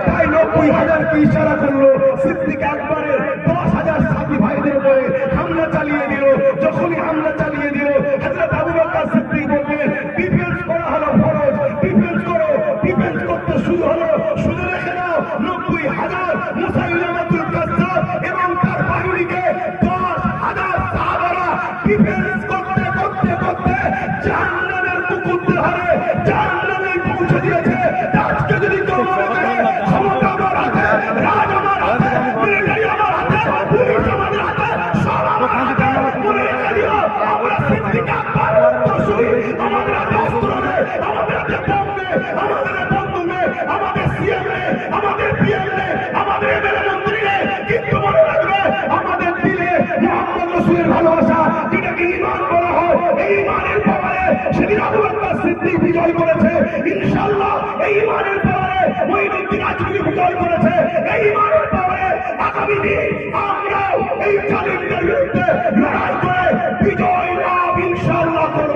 তাই 90,000কে ইশারা করলো, সিদ্দিক আকবরের 10,000 সাথী ভাইদের উপরে হামলা চালিয়ে দিল। যখনই হামলা চালিয়ে দিল, হযরত আবু বকর সিদ্দিক বললেন, ডিফেন্স করা হলো ফরজ, ডিফেন্স করো। ডিফেন্স করতে শুরু হলো। শুনে রেখে দাও, 90,000 মুসাইলামাতুল কাজ্জাব এবং তার বাহিনীকে 10,000 সাহাবারা ডিফেন্স করতে করতে করতে জাহান্নামের মুকুটদের হারে জাহান্নামে পৌঁছে দিয়েছে। আজকে যদি কেউ মনে করে ক্ষমতা আমার হাতে, রাজ আমার হাতে, মিলিটারি আমার হাতে, পুলিশ আমাদের হাতে, সব আমার হাতে, মনে রেখে দিও, আমরা সিদ্দিক আকবর রসুল, আমাদের হাতে অস্ত্র নেই, আমাদের হাতে বোম নেই, আমাদের বন্দুক নেই, আমাদের সিএম নেই, আমাদের পিএম নেই, আমাদের এমএলএ মন্ত্রী নেই, কিন্তু মনে রাখবে আমাদের দিলে মুহাম্মদ রসুলের ভালোবাসা, যেটাকে ঈমান বলা হয়, এই ঈমানের পাওয়ারে সেদিন আবু বকর সিদ্দিক বিজয় করেছে। ইনশাআল্লাহ এই ঈমানের পাওয়ারে মঈনুদ্দিন আজমিরি বিজয় করেছে। এই ঈমানের পাওয়ারে আগামী দিন আমরাও এই জালিমদের বিরুদ্ধে লড়াই করে বিজয় লাভ ইনশাআল্লাহ করব।